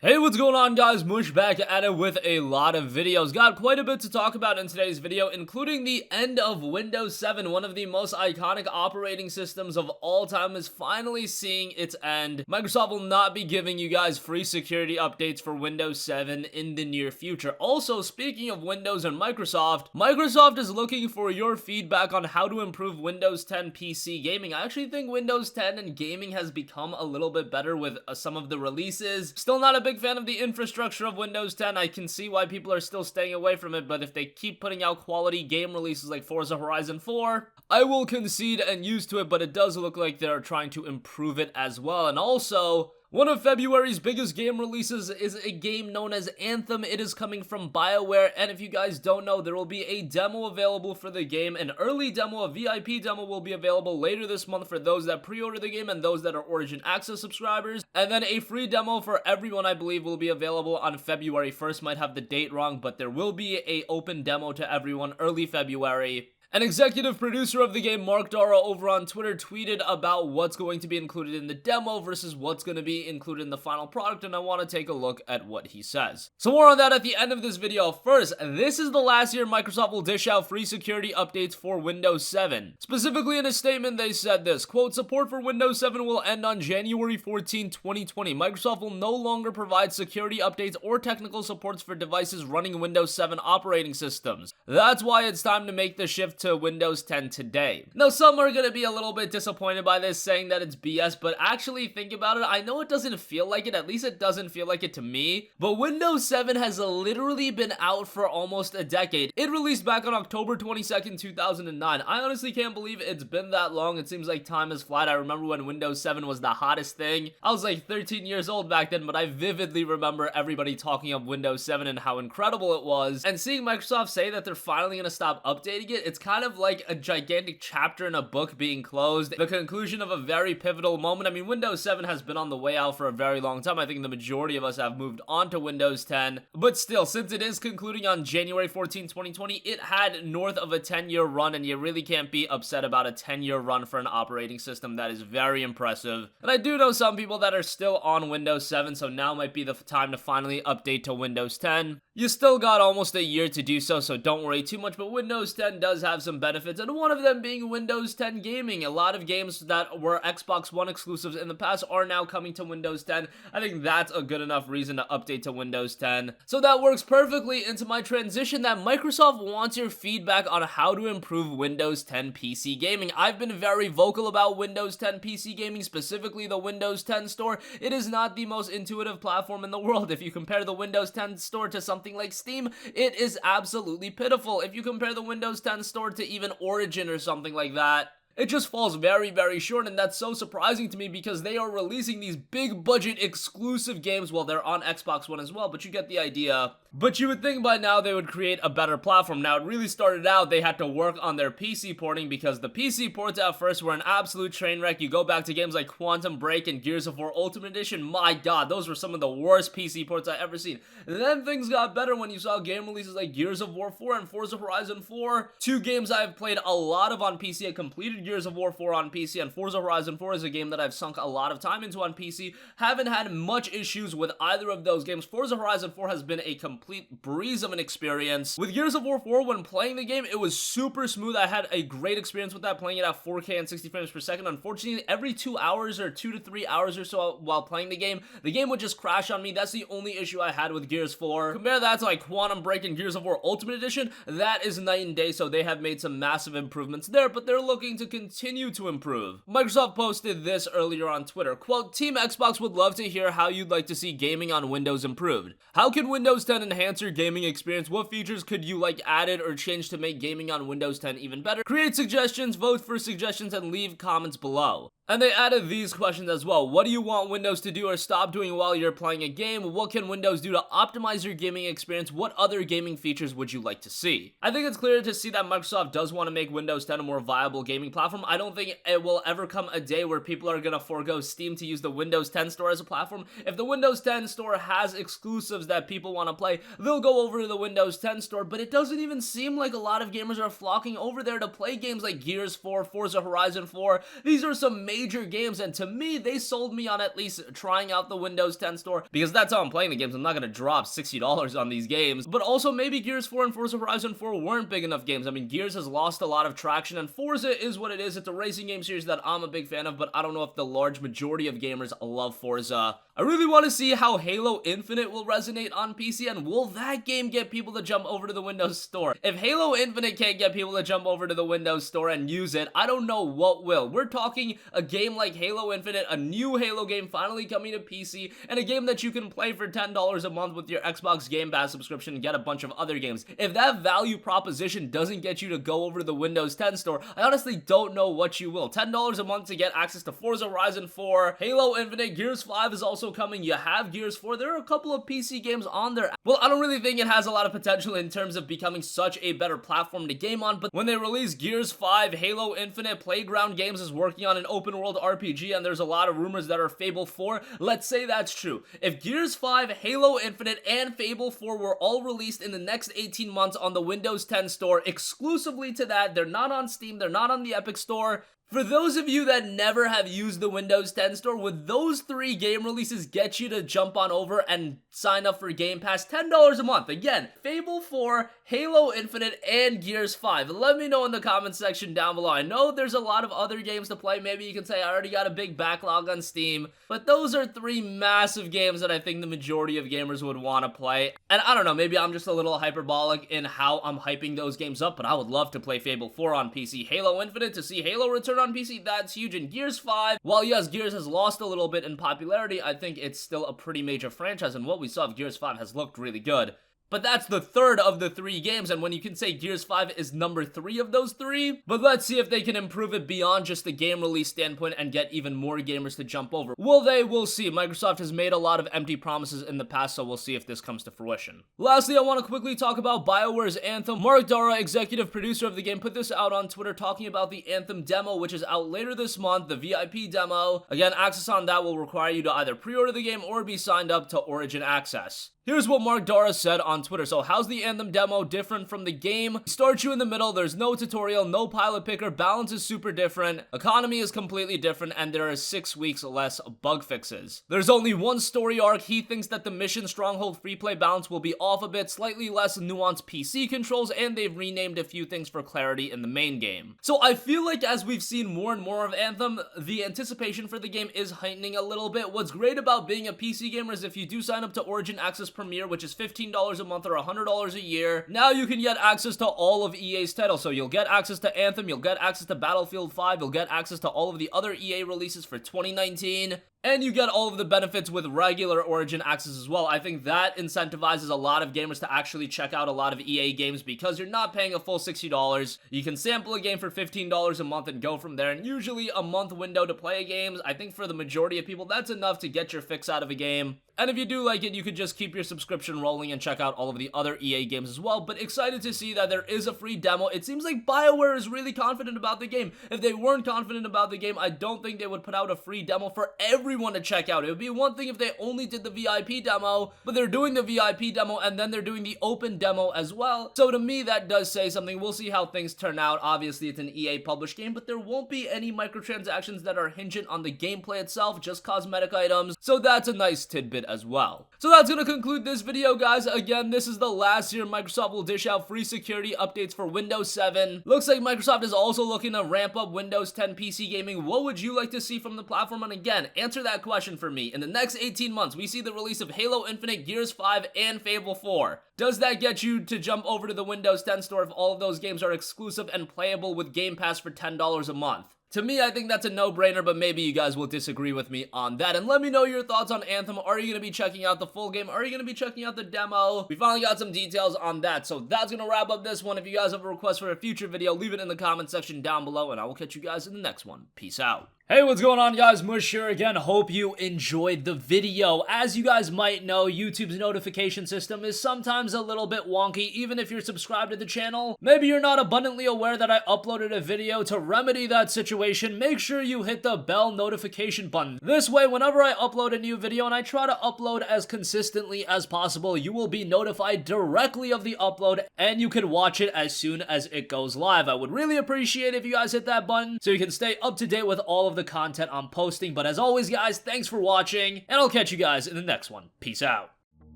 Hey, what's going on, guys? Mush back at it with a lot of videos. Got quite a bit to talk about in today's video, including the end of Windows 7. One of the most iconic operating systems of all time is finally seeing its end. Microsoft will not be giving you guys free security updates for Windows 7 in the near future. Also, speaking of Windows and Microsoft is looking for your feedback on how to improve Windows 10 PC gaming. I actually think Windows 10 and gaming has become a little bit better with some of the releases. Still not a big fan of the infrastructure of Windows 10. I can see why people are still staying away from it, but if they keep putting out quality game releases like Forza Horizon 4, I will concede and used to it, but it does look like they're trying to improve it as well. And also, one of February's biggest game releases is a game known as Anthem. It is coming from BioWare, and if you guys don't know, there will be a demo available for the game. An early demo, a VIP demo, will be available later this month for those that pre-order the game and those that are Origin Access subscribers. And then a free demo for everyone, I believe, will be available on February 1st. Might have the date wrong, but there will be a open demo to everyone early February. An executive producer of the game, Mark Dara, over on Twitter tweeted about what's going to be included in the demo versus what's going to be included in the final product, and I want to take a look at what he says. So more on that at the end of this video. First, this is the last year Microsoft will dish out free security updates for Windows 7. Specifically in a statement, they said this, quote, "Support for Windows 7 will end on January 14, 2020. Microsoft will no longer provide security updates or technical supports for devices running Windows 7 operating systems. That's why it's time to make the shift to Windows 10 today." Now, some are going to be a little bit disappointed by this, saying that it's BS, but actually think about it. I know it doesn't feel like it, at least it doesn't feel like it to me, but Windows 7 has literally been out for almost a decade. It released back on October 22nd, 2009. I honestly can't believe it's been that long. It seems like time has flat. I remember when Windows 7 was the hottest thing. I was like 13 years old back then, but I vividly remember everybody talking of Windows 7 and how incredible it was. And seeing Microsoft say that they're finally going to stop updating it, it's kind of like a gigantic chapter in a book being closed, the conclusion of a very pivotal moment. I mean, Windows 7 has been on the way out for a very long time. I think the majority of us have moved on to Windows 10, but still, since it is concluding on January 14, 2020, it had north of a 10-year run, and you really can't be upset about a 10-year run for an operating system. That is very impressive. And I do know some people that are still on Windows 7, so now might be the time to finally update to Windows 10. You still got almost a year to do so, so don't worry too much, but Windows 10 does have some benefits, and one of them being Windows 10 gaming. A lot of games that were Xbox One exclusives in the past are now coming to Windows 10. I think that's a good enough reason to update to Windows 10. So that works perfectly into my transition that Microsoft wants your feedback on how to improve Windows 10 PC gaming. I've been very vocal about Windows 10 PC gaming, specifically the Windows 10 store. It is not the most intuitive platform in the world. If you compare the Windows 10 store to something like Steam, it is absolutely pitiful. If you compare the Windows 10 store to even Origin or something like that, it just falls very, very short, and that's so surprising to me because they are releasing these big budget exclusive games. Well, they're on Xbox One as well, but you get the idea. But you would think by now they would create a better platform. Now, it really started out they had to work on their PC porting because the PC ports at first were an absolute train wreck. You go back to games like Quantum Break and Gears of War Ultimate Edition, my god, those were some of the worst PC ports I've ever seen. And then things got better when you saw game releases like Gears of War 4 and Forza Horizon 4. Two games I've played a lot of on PC. I completed Gears of War 4 on PC, and Forza Horizon 4 is a game that I've sunk a lot of time into on PC. Haven't had much issues with either of those games. Forza Horizon 4 has been a complete breeze of an experience. With Gears of War 4, when playing the game, it was super smooth. I had a great experience with that, playing it at 4K and 60 frames per second. Unfortunately, every 2 hours or 2 to 3 hours or so while playing the game would just crash on me. That's the only issue I had with Gears 4. Compare that to like Quantum Break and Gears of War Ultimate Edition, that is night and day, so they have made some massive improvements there, but they're looking to continue to improve. Microsoft posted this earlier on Twitter, quote, "Team Xbox would love to hear how you'd like to see gaming on Windows improved. How can Windows 10 enhance your gaming experience? What features could you like added or changed to make gaming on Windows 10 even better? Create suggestions, vote for suggestions, and leave comments below." And they added these questions as well. What do you want Windows to do or stop doing while you're playing a game? What can Windows do to optimize your gaming experience? What other gaming features would you like to see? I think it's clear to see that Microsoft does want to make Windows 10 a more viable gaming platform. platform. I don't think it will ever come a day where people are gonna forego Steam to use the Windows 10 store as a platform. If the Windows 10 store has exclusives that people want to play, they'll go over to the Windows 10 store, but it doesn't even seem like a lot of gamers are flocking over there to play games like Gears 4, Forza Horizon 4. These are some major games, and to me, they sold me on at least trying out the Windows 10 store, because that's how I'm playing the games. I'm not gonna drop $60 on these games, but also maybe Gears 4 and Forza Horizon 4 weren't big enough games. I mean, Gears has lost a lot of traction, and Forza is what it is. It's a racing game series that I'm a big fan of, but I don't know if the large majority of gamers love Forza. I really want to see how Halo Infinite will resonate on PC, and will that game get people to jump over to the Windows Store? If Halo Infinite can't get people to jump over to the Windows Store and use it, I don't know what will. We're talking a game like Halo Infinite, a new Halo game finally coming to PC, and a game that you can play for $10 a month with your Xbox Game Pass subscription and get a bunch of other games. If that value proposition doesn't get you to go over to the Windows 10 store, I honestly don't know what you will. $10 a month to get access to Forza Horizon 4, Halo Infinite, Gears 5 is also coming. You have Gears 4. There are a couple of PC games on there. Well, I don't really think it has a lot of potential in terms of becoming such a better platform to game on, but when they release Gears 5, Halo Infinite, Playground Games is working on an open world RPG, and there's a lot of rumors that are Fable 4. Let's say that's true. If Gears 5, Halo Infinite, and Fable 4 were all released in the next 18 months on the Windows 10 store, exclusively to that, they're not on Steam, they're not on the Epic Store. For those of you that never have used the Windows 10 store, would those 3 game releases get you to jump on over and sign up for Game Pass? $10 a month. Again, Fable 4, Halo Infinite, and Gears 5. Let me know in the comments section down below. I know there's a lot of other games to play. Maybe you can say I already got a big backlog on Steam, but those are 3 massive games that I think the majority of gamers would want to play. And I don't know, maybe I'm just a little hyperbolic in how I'm hyping those games up, but I would love to play Fable 4 on PC. Halo Infinite, to see Halo return on PC, that's huge. And Gears 5, while yes, Gears has lost a little bit in popularity, I think it's still a pretty major franchise, and what we saw of Gears 5 has looked really good. But that's the third of the 3 games, and when you can say Gears 5 is number 3 of those 3, but let's see if they can improve it beyond just the game release standpoint and get even more gamers to jump over. Will they? We'll see. Microsoft has made a lot of empty promises in the past, so we'll see if this comes to fruition. Lastly, I want to quickly talk about BioWare's Anthem. Mark Dara, executive producer of the game, put this out on Twitter talking about the Anthem demo, which is out later this month, the VIP demo. Again, access on that will require you to either pre-order the game or be signed up to Origin Access. Here's what Mark Dara said on Twitter. So, how's the Anthem demo different from the game? It starts you in the middle, there's no tutorial, no pilot picker, balance is super different, economy is completely different, and there are 6 weeks less bug fixes. There's only one story arc. He thinks that the mission Stronghold free play balance will be off a bit, slightly less nuanced PC controls, and they've renamed a few things for clarity in the main game. So I feel like as we've seen more and more of Anthem, the anticipation for the game is heightening a little bit. What's great about being a PC gamer is if you do sign up to Origin Access Premier, which is $15 a month or $100 a year, now you can get access to all of EA's titles. So you'll get access to Anthem, you'll get access to Battlefield 5, you'll get access to all of the other EA releases for 2019, and you get all of the benefits with regular Origin Access as well. I think that incentivizes a lot of gamers to actually check out a lot of EA games because you're not paying a full $60. You can sample a game for $15 a month and go from there, and usually a month window to play games. I think for the majority of people, that's enough to get your fix out of a game. And if you do like it, you could just keep your subscription rolling and check out all of the other EA games as well. But excited to see that there is a free demo. It seems like BioWare is really confident about the game. If they weren't confident about the game, I don't think they would put out a free demo for everyone to check out. It would be one thing if they only did the VIP demo, but they're doing the VIP demo and then they're doing the open demo as well. So to me, that does say something. We'll see how things turn out. Obviously, it's an EA published game, but there won't be any microtransactions that are hingent on the gameplay itself, just cosmetic items. So that's a nice tidbit as well. So that's gonna conclude this video, guys. Again, this is the last year Microsoft will dish out free security updates for Windows 7. Looks like Microsoft is also looking to ramp up Windows 10 PC gaming. What would you like to see from the platform? And again, answer that question for me. In the next 18 months, we see the release of Halo Infinite, Gears 5, and Fable 4. Does that get you to jump over to the Windows 10 store if all of those games are exclusive and playable with Game Pass for $10 a month? To me, I think that's a no-brainer, but maybe you guys will disagree with me on that. And let me know your thoughts on Anthem. Are you going to be checking out the full game? Are you going to be checking out the demo? We finally got some details on that. So that's going to wrap up this one. If you guys have a request for a future video, leave it in the comment section down below, and I will catch you guys in the next one. Peace out. Hey, what's going on, guys? Mush here again. Hope you enjoyed the video. As you guys might know, YouTube's notification system is sometimes a little bit wonky, even if you're subscribed to the channel. Maybe you're not abundantly aware that I uploaded a video. To remedy that situation, make sure you hit the bell notification button. This way, whenever I upload a new video, and I try to upload as consistently as possible, you will be notified directly of the upload, and you can watch it as soon as it goes live. I would really appreciate if you guys hit that button so you can stay up to date with all of the content I'm posting. But as always, guys, thanks for watching, and I'll catch you guys in the next one. Peace out.